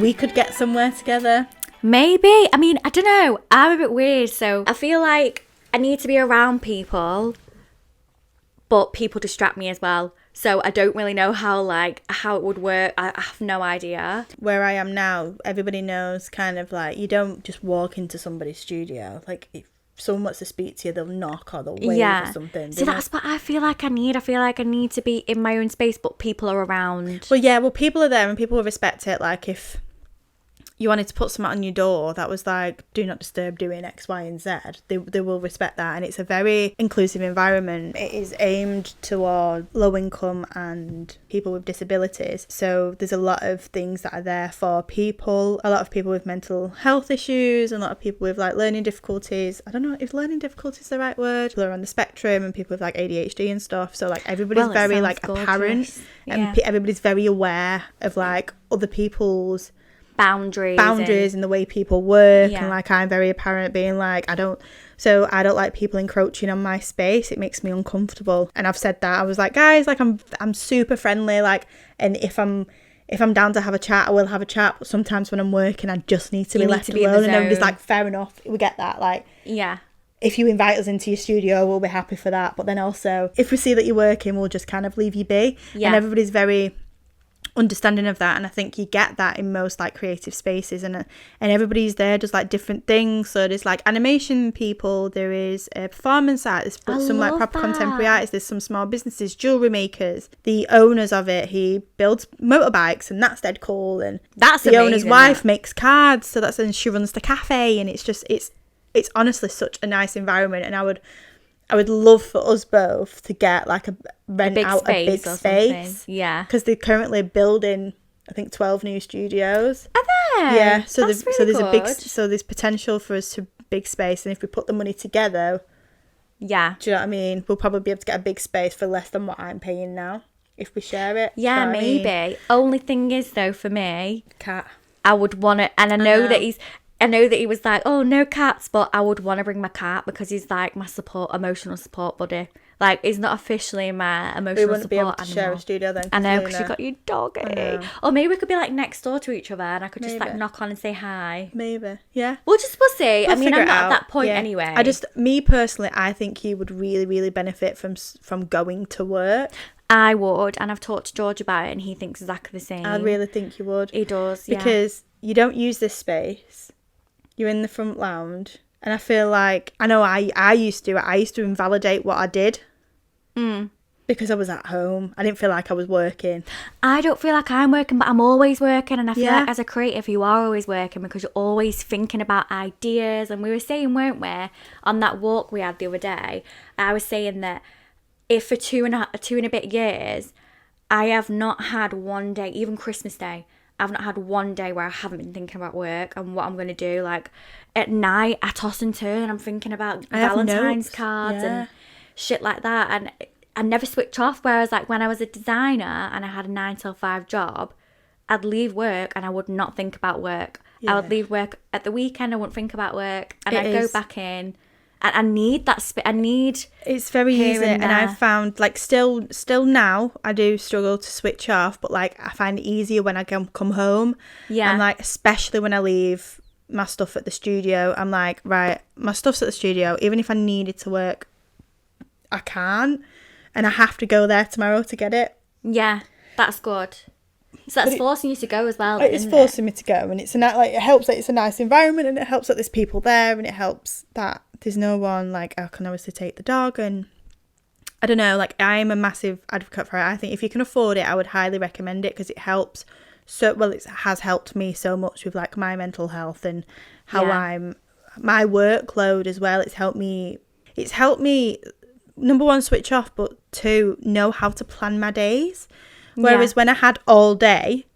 we could get somewhere together. Maybe. I mean, I don't know. I'm a bit weird, so I feel like I need to be around people, but people distract me as well. So I don't really know how it would work. I have no idea. Where I am now, everybody knows kind of like, you don't just walk into somebody's studio. Like, if someone wants to speak to you, they'll knock or they'll wave or something. So that's what I feel like I need. I feel like I need to be in my own space, but people are around. Well, people are there and people will respect it. Like, if you wanted to put something on your door that was like, do not disturb doing X, Y, and Z, they will respect that. And it's a very inclusive environment. It is aimed toward low income and people with disabilities. So there's a lot of things that are there for people, a lot of people with mental health issues, and a lot of people with like learning difficulties. I don't know if learning difficulties is the right word. People are on the spectrum and people with like ADHD and stuff. So like everybody's very like apparent, and everybody's very aware of like other people's boundaries and the way people work. And like, I'm very apparent being like, I don't like people encroaching on my space. It makes me uncomfortable. And I've said that. I was like, guys, like, I'm super friendly, like, and if I'm down to have a chat, I will have a chat, but sometimes when I'm working, I just need to be left alone. And everybody's like, fair enough, we get that, like, if you invite us into your studio, we'll be happy for that. But then also, if we see that you're working, we'll just kind of leave you be. And everybody's very understanding of that, and I think you get that in most like creative spaces, and everybody's there does like different things. So there's like animation people, there is a performance artist, but some like proper contemporary artists, there's some small businesses, jewelry makers, the owners of it, he builds motorbikes, and that's dead cool. And that's the owner's wife makes cards, so that's, and she runs the cafe, and it's just it's honestly such a nice environment. And I would love for us both to get like a big space. Yeah. Because they're currently building, I think, 12 new studios. Are they? Yeah. So there's there's potential for us to big space, and if we put the money together, do you know what I mean? We'll probably be able to get a big space for less than what I'm paying now if we share it. Yeah, maybe. I mean? Only thing is though, for me, cat. I would want it, and I know that he was like, oh, no cats, but I would want to bring my cat because he's like my emotional support buddy. Like, he's not officially my emotional support. We wouldn't be able to share a studio then. I know, because you got your doggy. Or maybe we could be like next door to each other, and I could just like knock on and say hi. Maybe, yeah. We'll see. I mean, I'm not at that point anyway. Me personally, I think he would really, really benefit from going to work. I would, and I've talked to George about it, and he thinks exactly the same. I really think you would. He does, because you don't use this space. You're in the front lounge, and I feel like, I know I used to invalidate what I did because I was at home. I didn't feel like I was working. I don't feel like I'm working, but I'm always working, and I feel like as a creative you are always working because you're always thinking about ideas. And we were saying, weren't we, on that walk we had the other day, I was saying that if for two and a bit years I have not had one day, even Christmas Day, I've not had one day where I haven't been thinking about work and what I'm going to do. Like, at night, I toss and turn and I'm thinking about Valentine's cards and shit like that. And I never switch off. Whereas, like, when I was a designer and I had a 9 till 5 job, I'd leave work and I would not think about work. I would leave work at the weekend, I wouldn't think about work. And I'd go back in. And I need that it's very easy, and I've found, like, still now I do struggle to switch off, but like I find it easier when I can come home. And like, especially when I leave my stuff at the studio, I'm like, right, my stuff's at the studio, even if I needed to work, I can't, and I have to go there tomorrow to get it. Yeah, that's good. So that's forcing you to go as well. It's forcing me to go, and it helps that it's a nice environment, and it helps that there's people there, and it helps that there's no one, like, I can obviously take the dog. And I don't know, like, I'm a massive advocate for it. I think if you can afford it, I would highly recommend it, because it helps it has helped me so much with like my mental health and how my workload as well. It's helped me number one, switch off, but 2, know how to plan my days. Whereas when I had all day,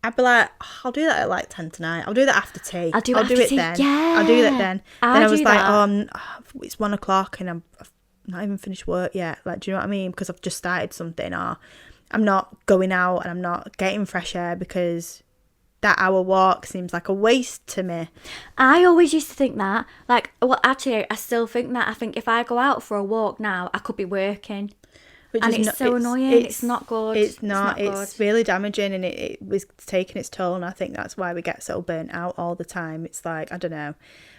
I'd be like, I'll do that at like 10 tonight. I'll do that after tea. I'll do it then. Yeah. I'll do that then. Then I was like, it's 1 o'clock and I've not even finished work yet. Like, do you know what I mean? Because I've just started something, or I'm not going out and I'm not getting fresh air because that hour walk seems like a waste to me. I always used to think that. Like, well, actually, I still think that. I think if I go out for a walk now, I could be working. And it's so annoying. It's not good. It's not. It's really damaging, and it was taking its toll. And I think that's why we get so burnt out all the time. It's like, I don't know,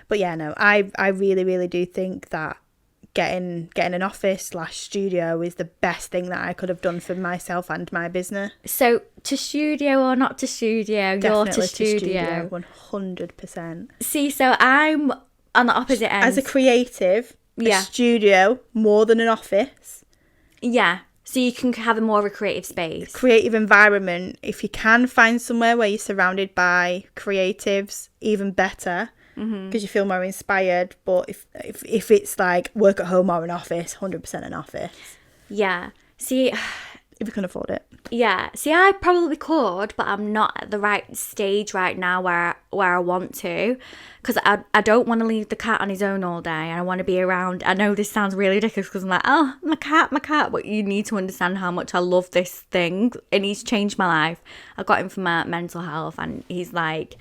but yeah, no, I really, really do think that getting an office / studio is the best thing that I could have done for myself and my business. So to studio or not to studio, Definitely you're to studio. 100%. See, so I'm on the opposite end. As a creative, a studio more than an office. Yeah. So you can have more of a creative space. Creative environment. If you can find somewhere where you're surrounded by creatives, even better, because you feel more inspired. But if it's like work at home or an office, 100% an office. Yeah. See, if you can afford it. Yeah. See, I probably could, but I'm not at the right stage right now where I want to, because I don't want to leave the cat on his own all day, and I want to be around. I know this sounds really ridiculous because I'm like, oh, my cat, but you need to understand how much I love this thing, and he's changed my life. I got him for my mental health, and he's like,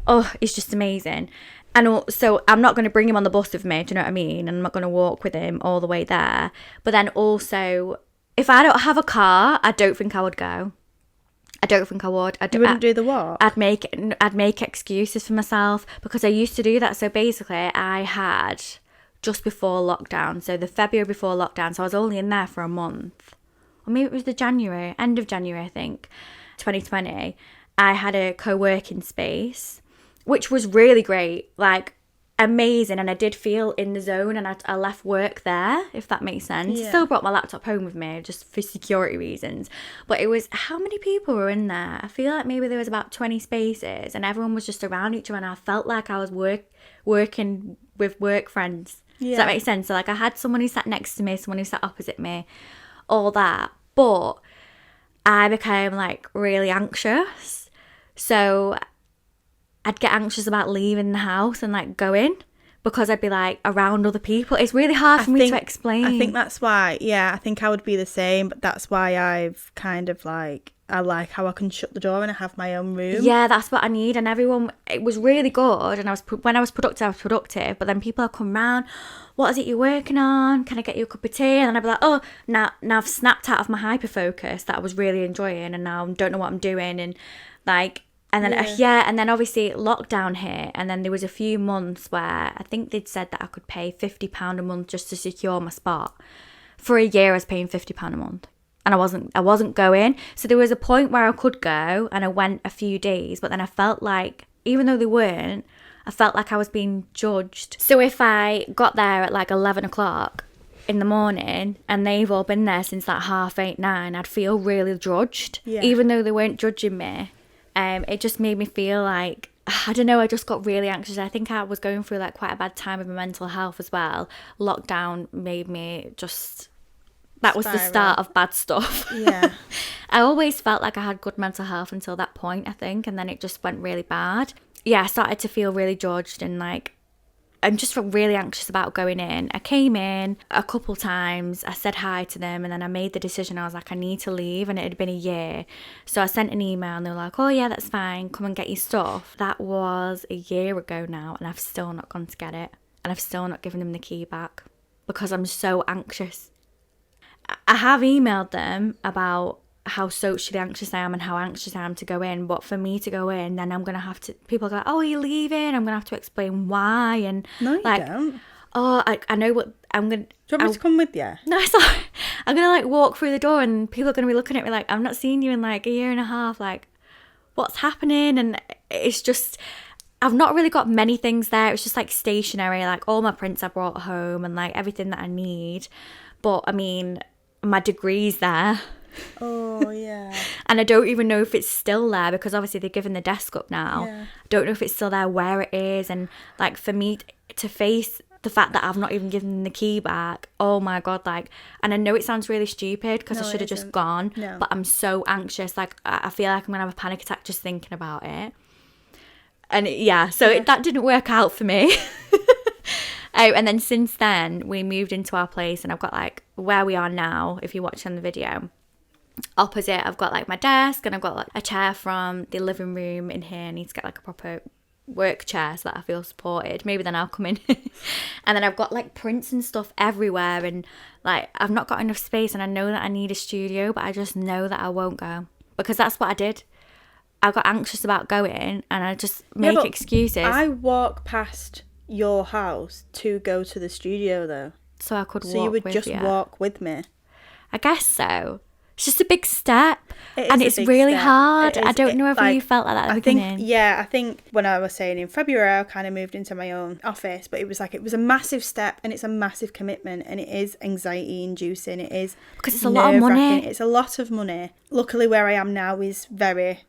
oh, it's just amazing. And so I'm not going to bring him on the bus with me, do you know what I mean? And I'm not going to walk with him all the way there. But then also, if I don't have a car, I don't think I would go. I don't think I would. You wouldn't do the walk? I'd make excuses for myself, because I used to do that. So basically, I had just before lockdown, so the February before lockdown, so I was only in there for a month. Or maybe it was the end of January, I think, 2020. I had a co-working space, which was really great, like amazing. And I did feel in the zone, and I left work there, if that makes sense. Yeah. Still brought my laptop home with me just for security reasons. But it was, how many people were in there? I feel like maybe there was about 20 spaces, and everyone was just around each other, and I felt like I was working with work friends. Yeah. Does that make sense? So like I had someone who sat next to me, someone who sat opposite me, all that. But I became like really anxious. So I'd get anxious about leaving the house and like going, because I'd be like around other people. It's really hard for me to explain. I think that's why, I think I would be the same, but that's why I've kind of like, I like how I can shut the door and I have my own room. Yeah, that's what I need. And everyone, it was really good. And when I was productive, but then people would come round, what is it you're working on? Can I get you a cup of tea? And then I'd be like, oh, now I've snapped out of my hyper focus that I was really enjoying, and now I don't know what I'm doing. And like, and then, and then obviously lockdown hit, and then there was a few months where I think they'd said that I could pay £50 a month just to secure my spot. For a year, I was paying £50 a month, and I wasn't going. So there was a point where I could go, and I went a few days, but then I felt like, even though they weren't, I felt like I was being judged. So if I got there at like 11 o'clock in the morning, and they've all been there since like 8:30, 9, I'd feel really judged, even though they weren't judging me. It just made me feel like, I don't know, I just got really anxious. I think I was going through like quite a bad time with my mental health as well. Lockdown made me just, that was the start of bad stuff. Yeah. I always felt like I had good mental health until that point, I think, and then it just went really bad. Yeah, I started to feel really judged, and like, I'm just really anxious about going in. I came in a couple times, I said hi to them, and then I made the decision. I was like, I need to leave, and it had been a year. So I sent an email, and they were like, oh yeah, that's fine, come and get your stuff. That was a year ago now, and I've still not gone to get it. And I've still not given them the key back, because I'm so anxious. I have emailed them about how socially anxious I am and how anxious I am to go in, but for me to go in, then I'm gonna have to, people go, oh, are you leaving? I'm gonna have to explain why. And no, you like, don't. Oh, I know what I'm gonna. Do you want me to come with you? No, it's not. I'm gonna like walk through the door, and people are gonna be looking at me like, I've not seen you in like a year and a half, like what's happening? And it's just, I've not really got many things there. It's just like stationery, like all my prints I brought home, and like everything that I need. But I mean, my degree's there. Oh yeah. And I don't even know if it's still there, because obviously they've given the desk up now. Yeah. I don't know if it's still there, where it is. And like, for me to face the fact that I've not even given them the key back, oh my god, like, and I know it sounds really stupid, because I should have just gone. No. But I'm so anxious, like I feel like I'm gonna have a panic attack just thinking about it. And that didn't work out for me. And then since then we moved into our place, and I've got like where we are now, if you watch on the video, opposite I've got like my desk, and I've got like a chair from the living room in here. I need to get like a proper work chair so that I feel supported. Maybe then I'll come in. And then I've got like prints and stuff everywhere, and like I've not got enough space, and I know that I need a studio, but I just know that I won't go, because that's what I did. I got anxious about going, and I just make excuses. I walk past your house to go to the studio though. So I could walk with you. So you would just walk with me. I guess so. It's just a big step, and it's really hard. I don't know if you felt like that at the beginning. I think when I was saying in February, I kind of moved into my own office, but it was a massive step, and it's a massive commitment, and it is anxiety inducing. It is because it's a lot of money. It's a lot of money. Luckily, where I am now is very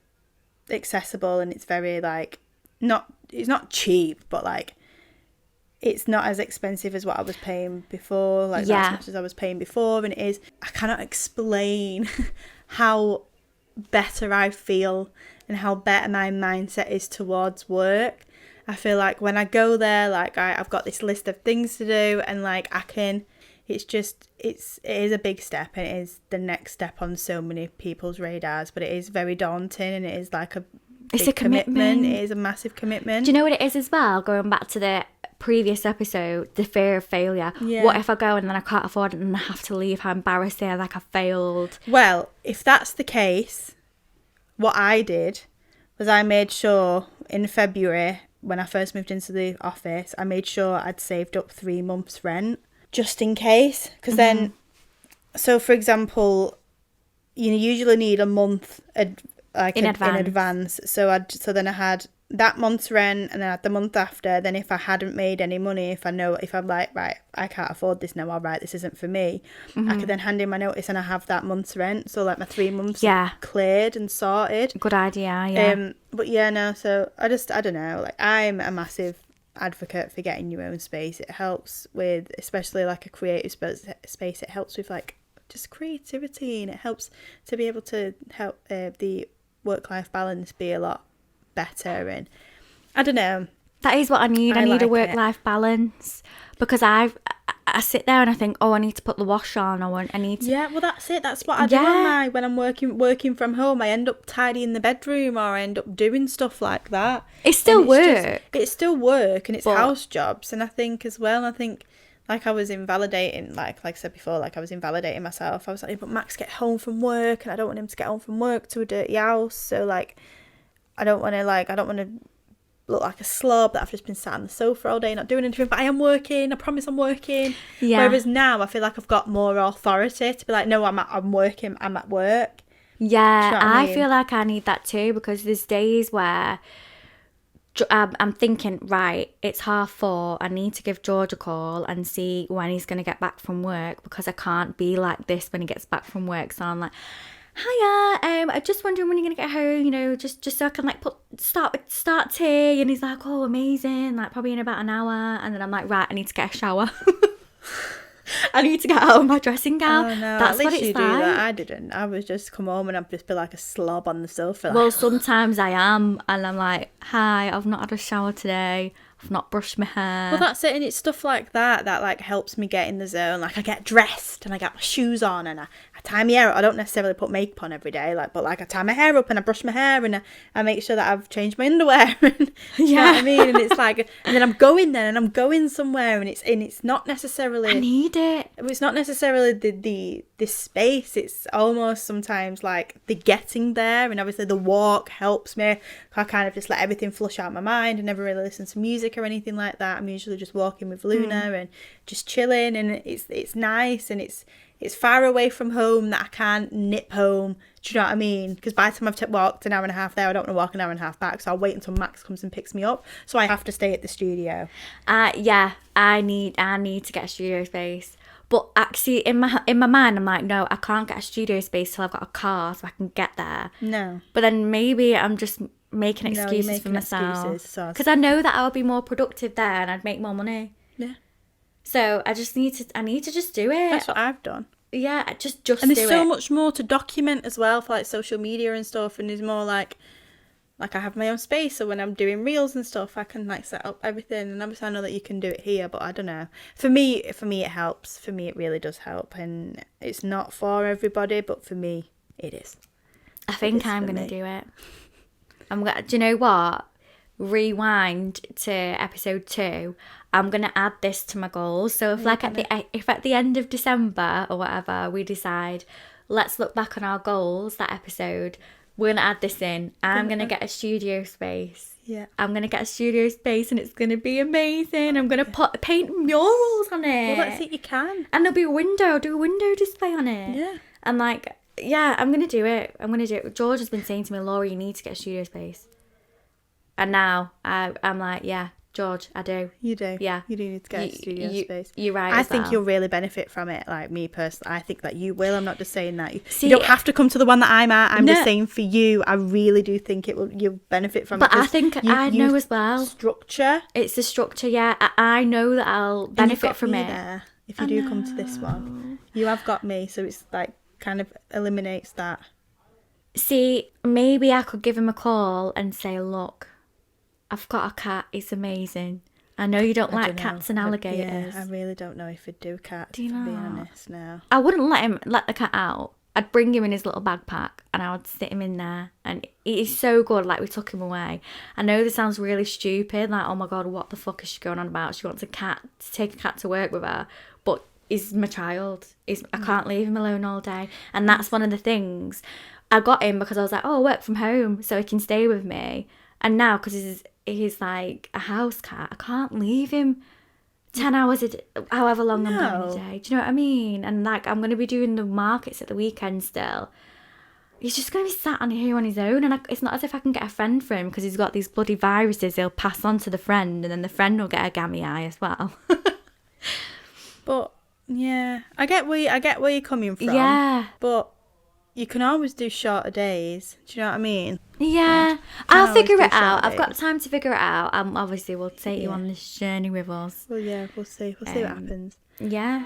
accessible, and it's very like it's not cheap, but like it's not as expensive as what I was paying before, like not as much as I was paying before. And it is, I cannot explain how better I feel and how better my mindset is towards work. I feel like when I go there, like I've got this list of things to do, and like it is a big step, and it is the next step on so many people's radars, but it is very daunting, and it is like it's a commitment. It is a massive commitment. Do you know what it is as well? Going back to the previous episode, the fear of failure. Yeah. What if I go and then I can't afford it and I have to leave? How embarrassing, like I failed. Well, if that's the case, what I did was I made sure in February, when I first moved into the office, I made sure I'd saved up 3 months rent just in case. Because then, so for example, you usually need a month in advance. So then I had that month's rent, and then I had the month after. Then if I hadn't made any money, if I'm like, right, I can't afford this now, all right, this isn't for me, I could then hand in my notice and I have that month's rent. So like my 3 months cleared and sorted. Good idea, yeah. But yeah, no, so I don't know, like I'm a massive advocate for getting your own space. It helps with, especially like a creative space, it helps with like just creativity, and it helps to be able to help the work-life balance be a lot better. And I don't know, that is what I need. I need a work-life balance, because I sit there and I think, oh, I need to put the wash on, I need to... Yeah, well that's it, that's what I do when I'm working from home. I end up tidying the bedroom, or I end up doing stuff like that. It's still work. It's still work, and it's house jobs. And I think as well, like I was invalidating, like I said before, like I was invalidating myself. I was like, but Max get home from work, and I don't want him to get home from work to a dirty house. So like, I don't want to look like a slob that I've just been sat on the sofa all day not doing anything. But I am working. I promise I'm working. Yeah. Whereas now I feel like I've got more authority to be like, no, I'm working. I'm at work. Yeah, you know I mean? Feel like I need that too, because there's days where I'm thinking, right, it's 4:30. I need to give George a call and see when he's going to get back from work, because I can't be like this when he gets back from work. So I'm like, hiya, I'm just wondering when you're going to get home, you know, just so I can like start tea. And he's like, oh, amazing, like probably in about an hour. And then I'm like, right, I need to get a shower. I need to get out of my dressing gown. Oh no, that's at least what it's you like. Do that. I didn't. I was just come home and I'd just be like a slob on the sofa. Well, sometimes I am, and I'm like, hi, I've not had a shower today. I've not brushed my hair. Well, that's it, and it's stuff like that like helps me get in the zone. Like I get dressed and I get my shoes on, and I tie my hair up. I don't necessarily put makeup on every day, but I tie my hair up and I brush my hair, and I make sure that I've changed my underwear. And, you know what I mean? And it's like, and then I'm going somewhere, and it's not necessarily. I need it. It's not necessarily the space. It's almost sometimes like the getting there, and obviously the walk helps me. I kind of just let everything flush out my mind and never really listen to music or anything like that. I'm usually just walking with Luna and just chilling, and it's nice, and it's far away from home that I can't nip home. Do you know what I mean? Because by the time I've walked an hour and a half there, I don't want to walk an hour and a half back, so I'll wait until Max comes and picks me up. So I have to stay at the studio. Yeah, I need to get a studio space. But actually, in my mind, I'm like, no, I can't get a studio space till I've got a car so I can get there. No. But then maybe I'm just making excuses for myself. Because I know that I would be more productive there and I'd make more money. Yeah. So I need to just do it. That's what I've done. Yeah, just and there's so much more to document as well for like social media and stuff, and there's more like I have my own space, so when I'm doing reels and stuff, I can like set up everything. And obviously I know that you can do it here, but I don't know. For me it helps. For me it really does help, and it's not for everybody, but for me it is. I think I'm gonna do it. Do you know what? rewind to episode 2, I'm gonna add this to my goals. So if at the end of December or whatever we decide, let's look back on our goals that episode, we're gonna add this in. I'm gonna get a studio space. Yeah. I'm gonna get a studio space and it's gonna be amazing. I'm gonna paint murals on it. Well, that's it. You can. And there'll be a window. Do a window display on it. Yeah. And like, yeah, I'm gonna do it. George has been saying to me, Laura, you need to get a studio space. And now I'm like, yeah, George, I do. You do. Yeah. You do need to get a studio space. You're right. I think you'll really benefit from it. Like me personally, I think that you will. I'm not just saying that. See, you don't have to come to the one that I'm at. I'm just saying for you, I really do think you'll benefit from it. But I think I know as well. Structure. It's the structure, yeah. I know that I'll benefit from it. There, if you do come to this one, you have got me. So it's like kind of eliminates that. See, maybe I could give him a call and say, look, I've got a cat. It's amazing. I know you don't like cats and alligators. Yeah, I really don't know if he'd do cats, to be honest, now. I wouldn't let the cat out. I'd bring him in his little backpack and I would sit him in there. And it is so good, like we took him away. I know this sounds really stupid, like, oh my God, what the fuck is she going on about? She wants to take a cat to work with her. But he's my child. I can't leave him alone all day. And that's one of the things. I got him because I was like, oh, I work from home so he can stay with me. And now, because he's like a house cat, I can't leave him 10 hours however long I'm going a day. Do you know what I mean? And like, I'm going to be doing the markets at the weekend still. He's just going to be sat on here on his own. And it's not as if I can get a friend for him because he's got these bloody viruses he'll pass on to the friend. And then the friend will get a gammy eye as well. But, yeah, I get where you're coming from. Yeah. But you can always do shorter days. Do you know what I mean? Yeah. I'll figure it out. I've got time to figure it out. Obviously, we'll take you on this journey with us. Well, yeah, we'll see. We'll see what happens. Yeah.